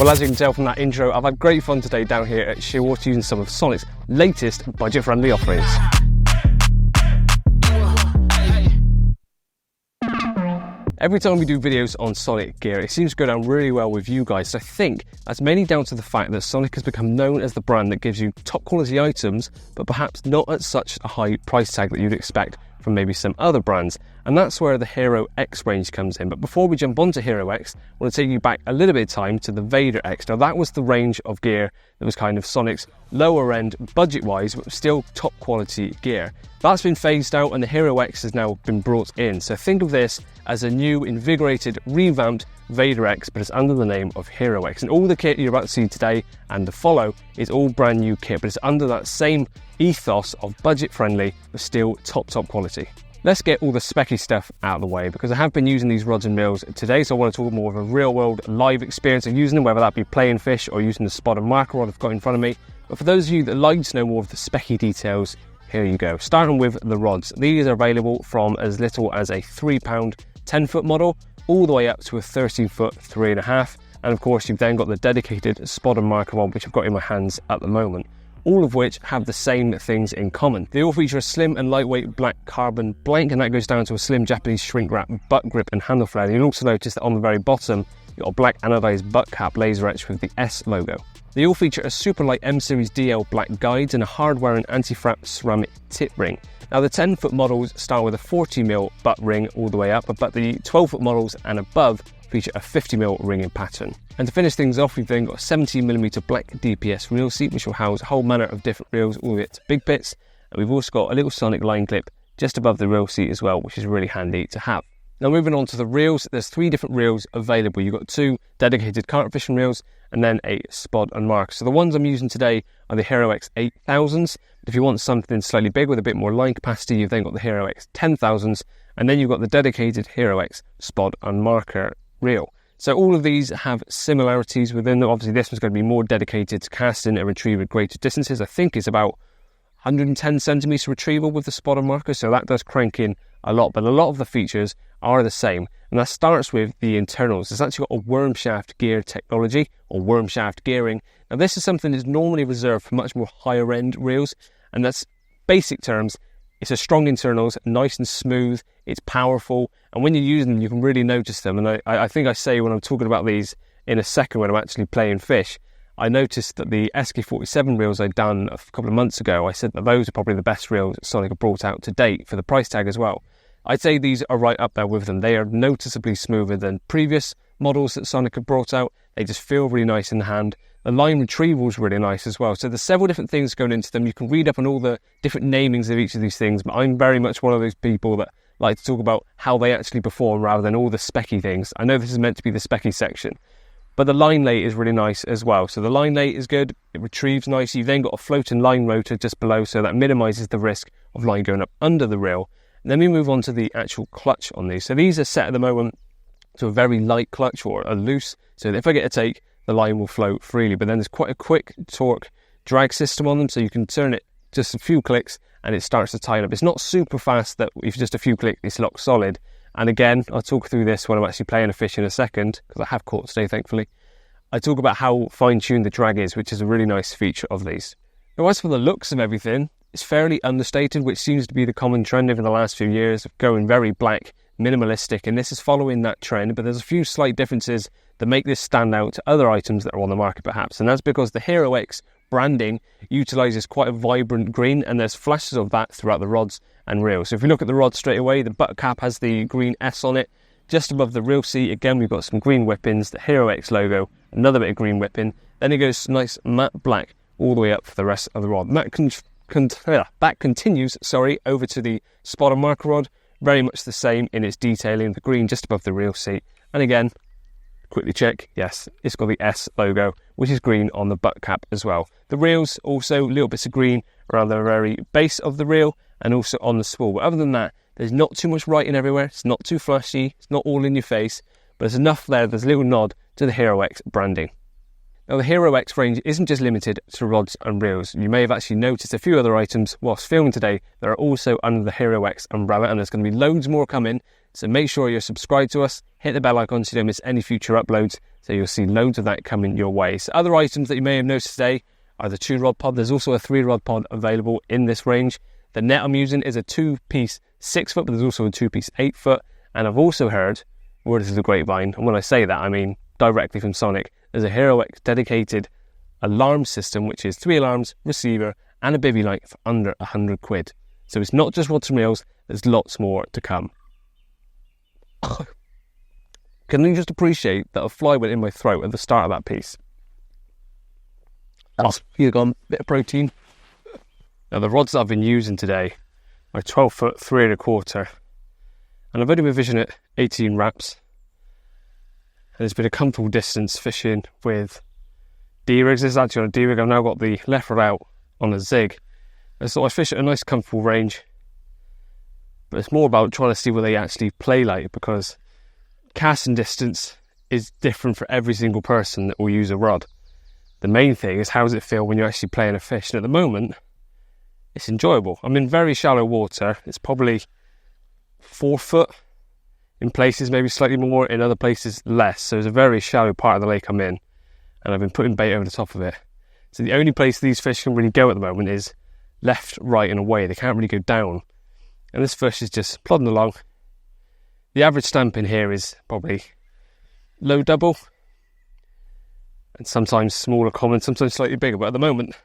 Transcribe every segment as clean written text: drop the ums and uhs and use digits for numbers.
Well, as you can tell from that intro, I've had great fun today down here at 𝗲𝗏 using some of Sonic's latest budget-friendly offerings. Every time we do videos on Sonic gear, it seems to go down really well with you guys. So I think that's mainly down to the fact that Sonic has become known as the brand that gives you top quality items, but perhaps not at such a high price tag that you'd expect from maybe some other brands. And that's where the Hero X range comes in. But before we jump onto Hero X, I want to take you back a little bit of time to the Vader X. Now that was the range of gear that was kind of Sonic's lower end budget-wise, but still top quality gear. That's been phased out and the Hero X has now been brought in. So think of this as a new, invigorated, revamped Vader X, but it's under the name of Hero X. And all the kit you're about to see today and the follow is all brand new kit, but it's under that same ethos of budget-friendly, but still top quality. Let's get all the specky stuff out of the way, because I have been using these rods and reels today, so I want to talk more of a real-world live experience of using them, whether that be playing fish or using the Spod and marker rod I've got in front of me. But for those of you that like to know more of the specky details, here you go. Starting with the rods. These are available from as little as a £3 10-foot model, all the way up to a 13-foot 3.5. And of course, you've then got the dedicated Spod and marker rod, which I've got in my hands at the moment, all of which have the same things in common. They all feature a slim and lightweight black carbon blank, and that goes down to a slim Japanese shrink wrap butt grip and handle flare. You'll also notice that on the very bottom, you've got a black anodized butt cap laser etched with the S logo. They all feature a super light M Series DL black guides and a hard-wearing anti-frap ceramic tip ring. Now the 10-foot models start with a 40mm butt ring all the way up, but the 12-foot models and above feature a 50mm ringing pattern. And to finish things off, we've then got a 17mm black DPS reel seat, which will house a whole manner of different reels all the way to big bits. And we've also got a little Sonic line clip just above the reel seat as well, which is really handy to have. Now moving on to the reels, there's 3 different reels available. You've got 2 dedicated carp fishing reels and then a Spod and marker. So the ones I'm using today are the Hero X 8000s. If you want something slightly big with a bit more line capacity, you've then got the Hero X 10000s, and then you've got the dedicated Hero X Spod and marker reel. So all of these have similarities within them. Obviously this one's going to be more dedicated to casting and retrieve at greater distances. I think it's about 110 centimetres retrieval with the Spod and marker, so that does crank in a lot, but a lot of the features are the same. And that starts with the internals. It's actually got a worm shaft gear technology, or worm shaft gearing. Now this is something that's normally reserved for much more higher end reels, and that's basic terms. It's a strong internals, nice and smooth, it's powerful, and when you use them you can really notice them. And I think I say when I'm talking about these in a second when I'm actually playing fish, I noticed that the 𝗃𝗏𝗵𝗏 reels I'd done a couple of months ago, I said that those are probably the best reels Sonic have brought out to date for the price tag as well. I'd say these are right up there with them. They are noticeably smoother than previous models that Sonic have brought out. They just feel really nice in the hand. The line retrieval is really nice as well. So there's several different things going into them. You can read up on all the different namings of each of these things, but I'm very much one of those people that like to talk about how they actually perform rather than all the specky things. I know this is meant to be the specky section, but the line lay is really nice as well. So the line lay is good, it retrieves nicely. You've then got a floating line rotor just below, so that minimises the risk of line going up under the reel. And then we move on to the actual clutch on these. So these are set at the moment to a very light clutch, or a loose, so that if I get a take, the line will flow freely. But then there's quite a quick torque drag system on them, so you can turn it just a few clicks and it starts to tighten up. It's not super fast that if just a few clicks it's locked solid. And again, I'll talk through this when I'm actually playing a fish in a second, because I have caught today thankfully. I talk about how fine-tuned the drag is, which is a really nice feature of these. Now as for the looks of everything, it's fairly understated, which seems to be the common trend over the last few years of going very black, minimalistic, and this is following that trend, but there's a few slight differences that make this stand out to other items that are on the market perhaps, and that's because the Hero X branding utilises quite a vibrant green, and there's flashes of that throughout the rods and reels. So if you look at the rod straight away, the butt cap has the green S on it. Just above the reel seat, again, we've got some green whippings, the Hero X logo, another bit of green whipping, then it goes nice matte black all the way up for the rest of the rod. And that continues over to the Spod and marker rod, very much the same in its detailing, the green just above the reel seat, and again, quickly check, yes, it's got the S logo, which is green on the butt cap as well. The reels also little bits of green around the very base of the reel and also on the spool, but other than that, there's not too much writing everywhere, it's not too flashy, it's not all in your face, but there's enough there's a little nod to the Hero X branding. Now the Hero X range isn't just limited to rods and reels. You may have actually noticed a few other items whilst filming today that are also under the Hero X umbrella, and there's going to be loads more coming So make sure you're subscribed to us, hit the bell icon so you don't miss any future uploads, so you'll see loads of that coming your way. So other items that you may have noticed today are the 2-rod pod. There's also a 3-rod pod available in this range. The net I'm using is a 2-piece 6-foot, but there's also a 2-piece 8-foot. And I've also heard, word is the grapevine, and when I say that I mean directly from Sonik, there's a 𝗲𝗷𝗥𝗣𝗍 dedicated alarm system, which is 3 alarms, receiver, and a bivvy light for under £100. So it's not just rods and reels, there's lots more to come. Can you just appreciate that a fly went in my throat at the start of that piece? That's gone a bit of protein. Now the rods that I've been using today are 12-foot 3¼ and I've only been fishing at 18 wraps, and it's been a comfortable distance fishing with D-rigs. This is actually on a D-rig. I've now got the left rod out on a zig, and so I fish at a nice comfortable range, but it's more about trying to see where they actually play like, because casting distance is different for every single person that will use a rod. The main thing is, how does it feel when you're actually playing a fish? And at the moment, it's enjoyable. I'm in very shallow water. It's probably 4 foot in places, maybe slightly more, in other places less. So it's a very shallow part of the lake I'm in, and I've been putting bait over the top of it. So the only place these fish can really go at the moment is left, right and away. They can't really go down, and this fish is just plodding along. The average stamp in here is probably low double, and sometimes smaller common, sometimes slightly bigger, but at the moment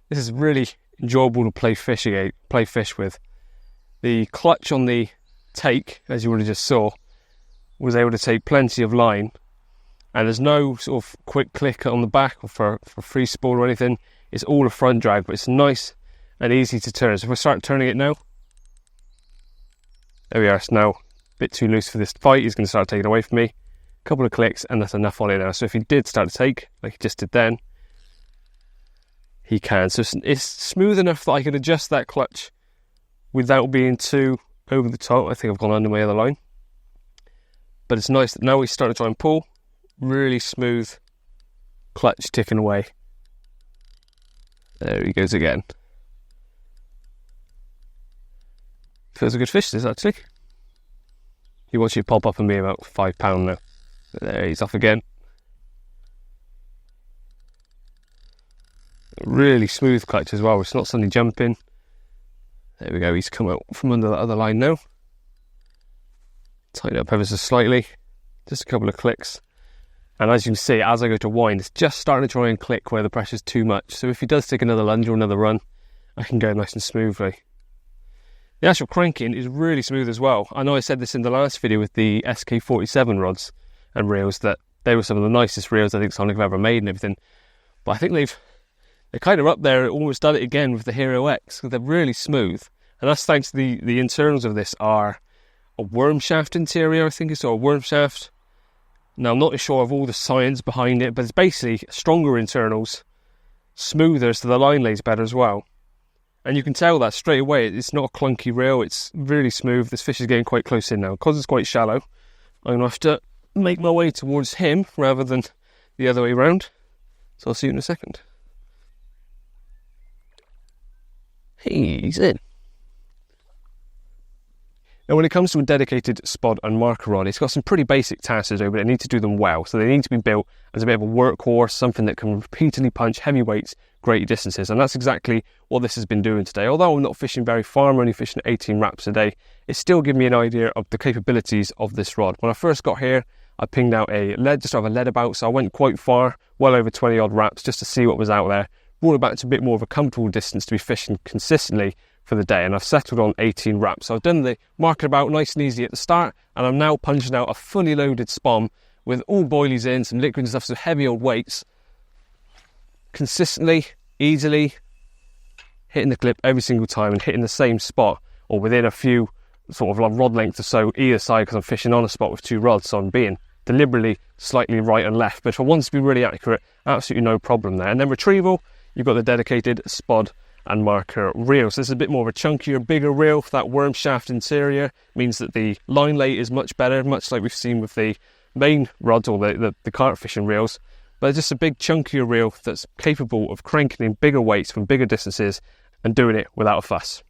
this is really enjoyable to play fish with. The clutch on the take, as you already just saw, was able to take plenty of line, and there's no sort of quick click on the back or for free spool or anything. It's all a front drag, but it's nice and easy to turn. So if I start turning it now, there we are. It's now a bit too loose for this fight. He's going to start taking away from me. A couple of clicks and that's enough on it now. So if he did start to take, like he just did then, he can. So it's smooth enough that I can adjust that clutch without being too over the top. I think I've gone under my other line. But it's nice that now we start to try and pull. Really smooth clutch ticking away. There he goes again. Feels a good fish, this actually. He wants you to pop up on me about £5 now. There, he's off again. Really smooth clutch as well. It's not suddenly jumping. There we go. He's come out from under that other line now. Tighten up ever so slightly. Just a couple of clicks. And as you can see, as I go to wind, it's just starting to try and click where the pressure's too much. So if he does take another lunge or another run, I can go nice and smoothly. The actual cranking is really smooth as well. I know I said this in the last video with the SK47 rods and reels, that they were some of the nicest reels I think Sonik have ever made and everything. But I think they're kind of up there, almost done it again with the 𝗲𝗷𝗥𝗣𝗍𝗏, because they're really smooth. And that's thanks to the internals of this are a worm shaft interior, I think it's, or a worm shaft. Now I'm not sure of all the science behind it, but it's basically stronger internals, smoother, so the line lays better as well. And you can tell that straight away. It's not a clunky reel, it's really smooth. This fish is getting quite close in now. Because it's quite shallow, I'm going to have to make my way towards him rather than the other way around. So I'll see you in a second. Hey, he's in. Now when it comes to a dedicated Spod and marker rod, it's got some pretty basic tasks to do, but it needs to do them well. So they need to be built as a bit of a workhorse, something that can repeatedly punch heavy weights, great distances. And that's exactly what this has been doing today. Although I'm not fishing very far, I'm only fishing 18 wraps a day, it's still giving me an idea of the capabilities of this rod. When I first got here, I pinged out a lead, just over a 𝗲𝗷𝗍𝗿, so I went quite far, well over 20 odd wraps, just to see what was out there. Brought it back to a bit more of a comfortable distance to be fishing consistently for the day, and I've settled on 18 wraps. So I've done the marker about nice and easy at the start, and I'm now punching out a fully loaded spom with all boilies in, some liquid and stuff, so heavy old weights, consistently, easily, hitting the clip every single time and hitting the same spot, or within a few sort of like rod length or so either side, because I'm fishing on a spot with 2 rods, so I'm being deliberately slightly right and left. But if I want to be really accurate, absolutely no problem there. And then retrieval, you've got the dedicated Spod and marker reel. So this is a bit more of a chunkier, bigger reel. That worm shaft interior means that the line lay is much better, much like we've seen with the main rods or the carp fishing reels. But it's just a big chunkier reel that's capable of cranking in bigger weights from bigger distances and doing it without a fuss.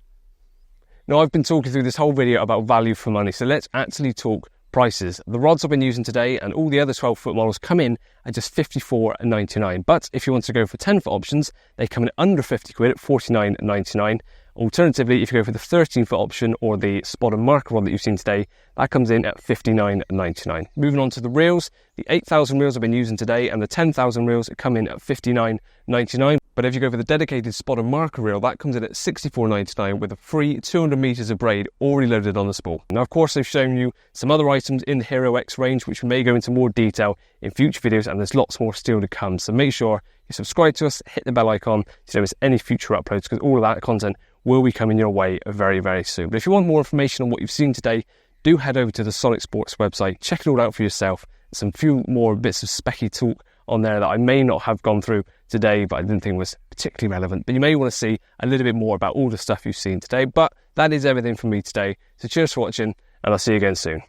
Now, I've been talking through this whole video about value for money, so let's actually talk prices. The rods I've been using today and all the other 12-foot models come in at just £54.99. But if you want to go for 10-foot options, they come in under 50 quid at £49.99. Alternatively, if you go for the 13-foot option or the Spod and marker rod that you've seen today, that comes in at £59.99. Moving on to the reels, the 8,000 reels I've been using today and the 10,000 reels come in at £59.99. But if you go for the dedicated Spod and marker reel, that comes in at £64.99 with a free 200 metres of braid already loaded on the spool. Now, of course, I've shown you some other items in the Hero X range, which we may go into more detail in future videos, and there's lots more still to come. So make sure you subscribe to us, hit the bell icon so you don't miss any future uploads, because all of that content will be coming your way very, very soon. But if you want more information on what you've seen today, do head over to the Sonik Sports website, check it all out for yourself. Some few more bits of specky talk on there that I may not have gone through today, but I didn't think was particularly relevant. But you may want to see a little bit more about all the stuff you've seen today. But that is everything from me today. So cheers for watching, and I'll see you again soon.